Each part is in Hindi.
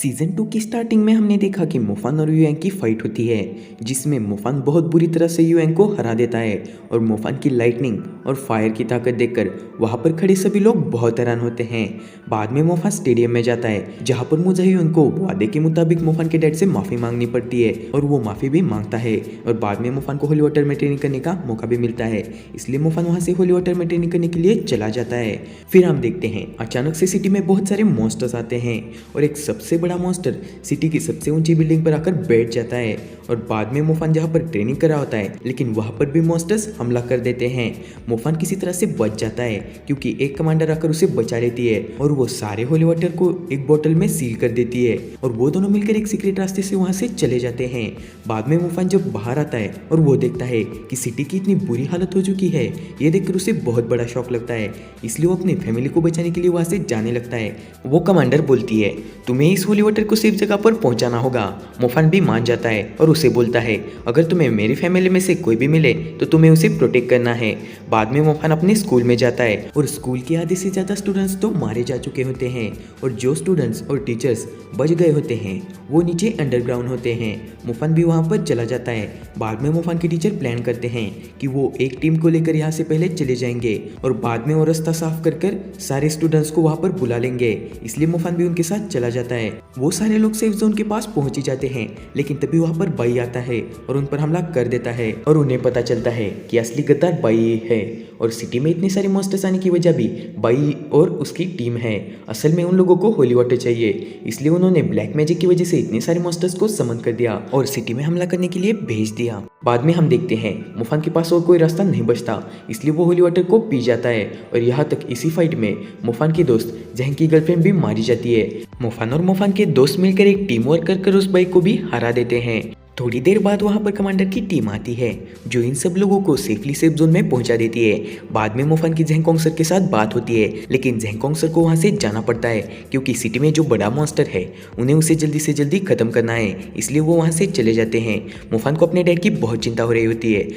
सीजन 2 की स्टार्टिंग में हमने देखा कि मुफान और युएंग की फाइट होती है, जिसमें मुफान बहुत बुरी तरह से युएंग को हरा देता है और मुफान की लाइटनिंग और फायर की ताकत देखकर वहां पर खड़े सभी लोग बहुत हैरान होते हैं। बाद में मुफान स्टेडियम में जाता है, जहां पर मुजाहिदीन को वादे के मुताबिक मुफान के डैड से माफी मांगनी पड़ती है और वो माफी भी मांगता है और बाद में मुफान को होली वाटर में ट्रेनिंग करने का मौका भी मिलता है, इसलिए मुफान वहां से होली वाटर में ट्रेनिंग करने के लिए चला जाता है। फिर हम देखते हैं अचानक से सिटी में बहुत सारे मॉन्स्टर्स आते हैं और एक सबसे बड़ा मॉन्स्टर सिटी की सबसे ऊंची बिल्डिंग पर आकर बैठ जाता है और बाद में मुफान जहां पर ट्रेनिंग कर रहा होता है, लेकिन वहां पर भी मॉन्स्टर्स हमला कर देते हैं। मुफान किसी तरह से बच जाता है क्योंकि एक कमांडर आकर उसे बचा लेती है और वो सारे होली वाटर को एक बोतल में सील कर देती है और वो दोनों मिलकर एक सीक्रेट रास्ते से वहां से चले जाते हैं। बाद में मुफान जब बाहर आता है और वो देखता है कि सिटी की इतनी बुरी हालत हो चुकी है, ये देखकर उसे बहुत बड़ा शौक लगता है, इसलिए वो अपनी फैमिली को बचाने के लिए वहां से जाने लगता है। वो कमांडर बोलती है, तुम्हें इस होली वाटर को सेफ जगह पर पहुंचाना होगा। मुफान भी मान जाता है और उसे बोलता है, अगर तुम्हें मेरी फैमिली में से कोई भी मिले तो तुम्हें उसे प्रोटेक्ट करना है। बाद में मुफान अपने स्कूल में जाता है और स्कूल के आधे से ज्यादा स्टूडेंट्स तो मारे जा चुके होते हैं और जो स्टूडेंट्स और टीचर्स बच गए होते हैं वो नीचे अंडरग्राउंड होते हैं। मुफान भी वहां पर चला जाता है। बाद में मुफान के टीचर प्लान करते हैं कि वो एक टीम को लेकर यहाँ से पहले चले जाएंगे और बाद में वो रास्ता साफ कर सारे स्टूडेंट्स को वहां पर बुला लेंगे, इसलिए मुफान भी उनके साथ चला जाता है। वो सारे लोग सेफ जोन के पास पहुंच ही जाते हैं, लेकिन तभी वहां पर बाई आता है और उन पर हमला कर देता है और उन्हें पता चलता है कि असली गद्दार बाई है और सिटी में इतने सारे मॉन्स्टर्स आने की वजह भी बाई और उसकी टीम है। असल में उन लोगों को होली वाटर चाहिए, इसलिए उन्होंने ब्लैक मैजिक की वजह से इतने सारे मॉन्स्टर्स को समन कर दिया और सिटी में हमला करने के लिए भेज दिया। बाद में हम देखते हैं मुफान के पास और कोई रास्ता नहीं बचता, इसलिए वो होली वाटर को पी जाता है और यहाँ तक इसी फाइट में मुफान की दोस्त जहंग की गर्लफ्रेंड भी मारी जाती है। मुफान और मुफान के दोस्त मिलकर एक टीम वर्क कर उस बाइक को भी हरा देते हैं। थोड़ी देर बाद वहां पर कमांडर की टीम आती है जो इन सब लोगों को सेफली सेफ जोन में पहुंचा देती है। बाद में मुफान की जहंग सर के साथ बात होती है, लेकिन जहंग सर को वहां से जाना पड़ता है क्योंकि सिटी में जो बड़ा मॉन्स्टर है उन्हें उसे जल्दी से जल्दी खत्म करना है, इसलिए वो वहां से चले जाते हैं। मुफान को अपने डैड की बहुत चिंता हो रही होती है।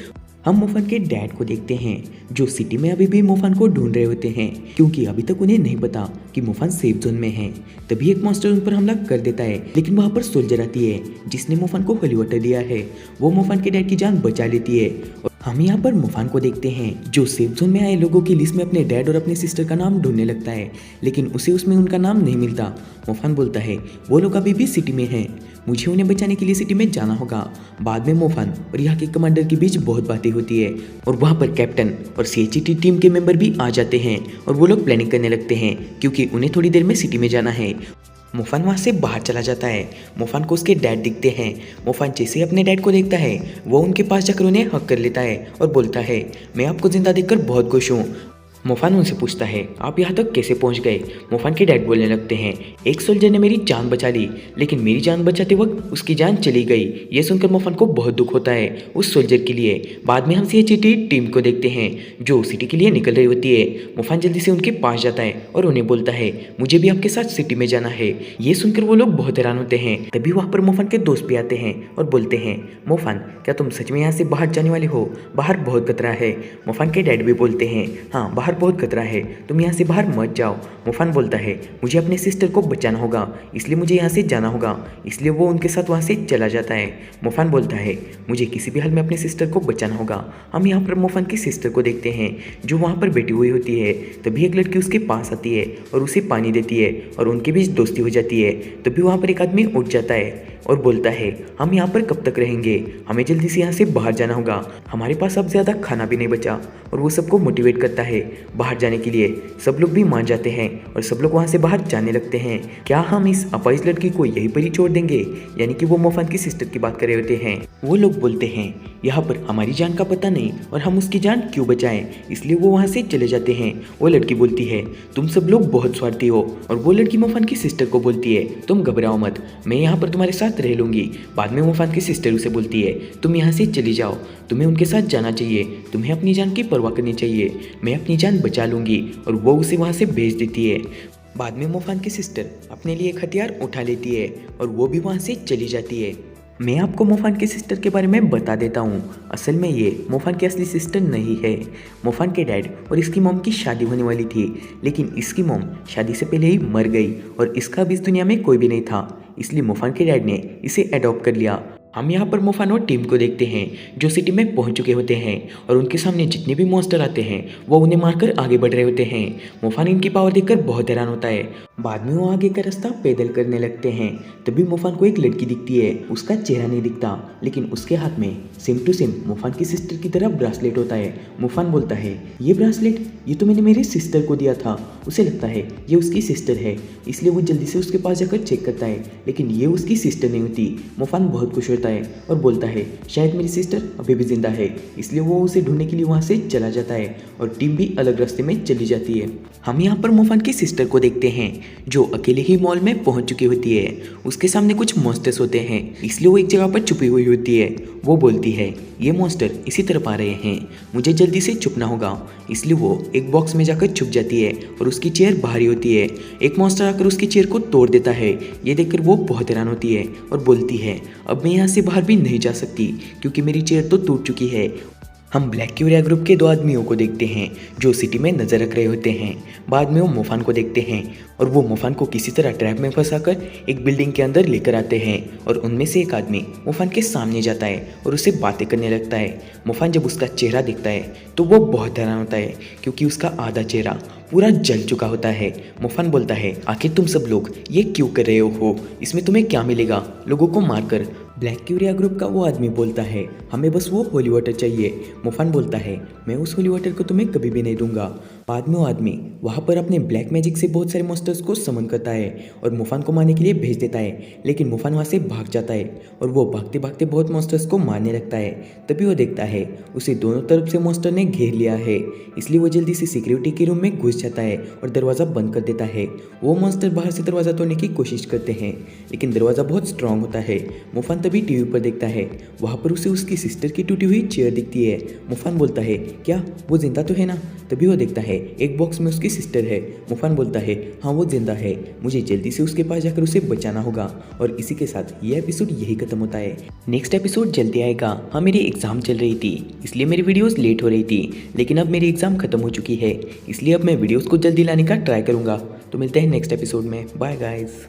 हम मुफान के डैड को देखते हैं जो सिटी में अभी भी मुफान को ढूंढ रहे होते हैं क्योंकि अभी तक उन्हें नहीं पता कि मुफान सेफ जोन में है। तभी एक मॉन्स्टर उन पर हमला कर देता है, लेकिन वहां पर सोल्जर आती है जिसने मुफान को होली वाटर दिया है। वो मुफान के डैड की जान बचा लेती है और हम यहाँ पर मुफान को देखते हैं जो सेफ जोन में आए लोगों की लिस्ट में अपने डैड और अपने सिस्टर का नाम ढूंढने लगता है, लेकिन उसे उसमें उनका नाम नहीं मिलता। मुफान बोलता है, वो लोग अभी भी सिटी में हैं, मुझे उन्हें बचाने के लिए सिटी में जाना होगा। बाद में मुफान और यहाँ के कमांडर के बीच बहुत बातें होती है और वहाँ पर कैप्टन और सीएचटी टीम के मेंबर भी आ जाते हैं और वो लोग प्लानिंग करने लगते हैं क्योंकि उन्हें थोड़ी देर में सिटी में जाना है। मुफान वहाँ से बाहर चला जाता है। मुफान को उसके डैड दिखते हैं। मुफान जैसे ही अपने डैड को देखता है वो उनके पास जाकर उन्हें हक कर लेता है और बोलता है, मैं आपको जिंदा देखकर बहुत खुश हूँ। मुफान उनसे पूछता है, आप यहाँ तक कैसे पहुँच गए? मुफान के डैड बोलने लगते हैं, एक सोल्जर ने मेरी जान बचा ली, लेकिन मेरी जान बचाते वक्त उसकी जान चली गई। ये सुनकर मुफान को बहुत दुख होता है उस सोल्जर के लिए। बाद में हम सीएचटी टीम को देखते हैं जो सिटी के लिए निकल रही होती है। मुफान जल्दी से उनके पास जाता है और उन्हें बोलता है, मुझे भी आपके साथ सिटी में जाना है। ये सुनकर वो लोग बहुत हैरान होते हैं। तभी वहाँ पर मुफान के दोस्त भी आते हैं और बोलते हैं, मुफान क्या तुम सच में यहाँ से बाहर जाने वाले हो? बाहर बहुत खतरा है। मुफान के डैड भी बोलते हैं, हाँ बाहर बहुत खतरा है, तुम यहाँ से बाहर मत जाओ। मुफान बोलता है, मुझे अपने सिस्टर को बचाना होगा, इसलिए मुझे यहाँ से जाना होगा, इसलिए वो उनके साथ वहाँ से चला जाता है। मुफान बोलता है, मुझे किसी भी हाल में अपने सिस्टर को बचाना होगा। हम यहाँ पर मुफान की सिस्टर को देखते हैं जो वहाँ पर बैठी हुई होती है। तभी एक लड़की उसके पास आती है और उसे पानी देती है और उनके बीच दोस्ती हो जाती है। तभी वहाँ पर एक आदमी उठ जाता है और बोलता है, हम यहाँ पर कब तक रहेंगे? हमें जल्दी से यहाँ से बाहर जाना होगा, हमारे पास अब ज़्यादा खाना भी नहीं बचा। और वो सबको मोटिवेट करता है बाहर जाने के लिए। सब लोग भी मान जाते हैं और सब लोग वहाँ से बाहर जाने लगते हैं। क्या हम इस अपाहिज लड़की को यहीं पर ही छोड़ देंगे? यानी कि वो मुफान की सिस्टर की बात कर रहे होते हैं। वो लोग बोलते हैं, यहाँ पर हमारी जान का पता नहीं और हम उसकी जान क्यों बचाएं, इसलिए वो वहाँ से चले जाते हैं। वो लड़की बोलती है, तुम सब लोग बहुत स्वार्थी हो। और वो लड़की मुफान की सिस्टर को बोलती है, तुम घबराओ मत, मैं यहाँ पर तुम्हारे साथ रह लूंगी। बाद में मुफान की सिस्टर उसे बोलती है, तुम यहाँ से चली जाओ, तुम्हें उनके साथ जाना चाहिए, तुम्हें अपनी जान की परवाह करनी चाहिए, मैं अपनी जान बचा लूंगी। और वो उसे वहाँ से भेज देती है। बाद में मुफान की सिस्टर अपने लिए एक हथियार उठा लेती है और वो भी वहाँ से चली जाती है। मैं आपको मुफान की सिस्टर के बारे में बता देता हूँ। असल में ये मुफान की असली सिस्टर नहीं है। मुफान के डैड और इसकी मॉम की शादी होने वाली थी, लेकिन इसकी मॉम शादी से पहले ही मर गई और इसका अब इस दुनिया में कोई भी नहीं था, इसलिए मुफान के डैड ने इसे अडॉप्ट कर लिया। हम यहाँ पर मुफान और टीम को देखते हैं जो सिटी में पहुंच चुके होते हैं और उनके सामने जितने भी मॉन्स्टर आते हैं वो उन्हें मारकर आगे बढ़ रहे होते हैं। मुफान इनकी पावर देखकर बहुत हैरान होता है। बाद में वो आगे का रास्ता पैदल करने लगते हैं। तभी मुफान को एक लड़की दिखती है। उसका चेहरा नहीं दिखता लेकिन उसके हाथ में सेम टू सेम मुफान की सिस्टर की तरह ब्रासलेट होता है। मुफान बोलता है, ये ब्रासलेट ये तो मैंने मेरी सिस्टर को दिया था। उसे लगता है ये उसकी सिस्टर है, इसलिए वो जल्दी से उसके पास जाकर चेक करता है लेकिन ये उसकी सिस्टर नहीं होती। मुफान बहुत खुश होता है और बोलता है शायद मेरी सिस्टर अभी भी जिंदा है, इसलिए वो उसे ढूंढने के लिए वहाँ से चला जाता है और टीम भी अलग रास्ते में चली जाती है। हम यहाँ पर मुफान की सिस्टर को देखते हैं जो अकेले ही मॉल में पहुंच चुकी होती है। उसके सामने कुछ मॉन्स्टर्स होते हैं इसलिए वो एक जगह पर छुपी हुई होती है। वो बोलती है ये मॉन्स्टर इसी तरफ आ रहे हैं, मुझे जल्दी से छुपना होगा। इसलिए वो एक बॉक्स में जाकर छुप जाती है और उसकी चेयर भारी होती है। एक मॉन्स्टर आकर उसकी चेयर को तोड़ देता है। ये देखकर वो बहुत हैरान होती है और बोलती है अब मैं यहाँ से बाहर भी नहीं जा सकती क्योंकि मेरी चेयर तो टूट चुकी है। हम ब्लैक क्यूरिया ग्रुप के दो आदमियों को देखते हैं जो सिटी में नजर रख रहे होते हैं। बाद में वो मुफान को देखते हैं और वो मुफान को किसी तरह ट्रैप में फंसाकर एक बिल्डिंग के अंदर लेकर आते हैं और उनमें से एक आदमी मुफान के सामने जाता है और उससे बातें करने लगता है। मुफान जब उसका चेहरा देखता है तो वो बहुत हैरान होता है क्योंकि उसका आधा चेहरा पूरा जल चुका होता है। मुफान बोलता है आखिर तुम सब लोग ये क्यों कर रहे हो, इसमें तुम्हें क्या मिलेगा लोगों को मारकर। ब्लैक क्यूरिया ग्रुप का वो आदमी बोलता है हमें बस वो होली वाटर चाहिए। मुफान बोलता है मैं उस होली वाटर को तुम्हें कभी भी नहीं दूंगा। बाद में वो आदमी वहाँ पर अपने ब्लैक मैजिक से बहुत सारे मॉन्स्टर्स को समन करता है और मुफान को मारने के लिए भेज देता है लेकिन मुफान वहाँ से भाग जाता है और वो भागते भागते बहुत मॉन्स्टर्स को मारने लगता है। तभी वो देखता है उसे दोनों तरफ से मॉन्स्टर ने घेर लिया है, इसलिए वो जल्दी से सिक्योरिटी के रूम में घुस जाता है और दरवाज़ा बंद कर देता है। वो मॉन्स्टर बाहर से दरवाज़ा तोड़ने की कोशिश करते हैं लेकिन दरवाज़ा बहुत स्ट्रांग होता है। मुफान तभी टीवी पर देखता है, वहाँ पर उसे उसकी सिस्टर की टूटी हुई चेयर दिखती है। मुफान बोलता है क्या वो जिंदा तो है ना। तभी वो देखता है एक बॉक्स में उसकी सिस्टर है। मुफान बोलता है हाँ वो जिंदा है, मुझे जल्दी से उसके पास जाकर उसे बचाना होगा। और इसी के साथ ये एपिसोड यही खत्म होता है। नेक्स्ट एपिसोड जल्दी आएगा। हाँ मेरी एग्जाम चल रही थी इसलिए मेरी वीडियोस लेट हो रही थी लेकिन अब मेरी एग्जाम खत्म हो चुकी है इसलिए अब मैं वीडियोस को जल्दी लाने का ट्राई करूंगा। तो मिलते हैं नेक्स्ट एपिसोड में। Bye guys.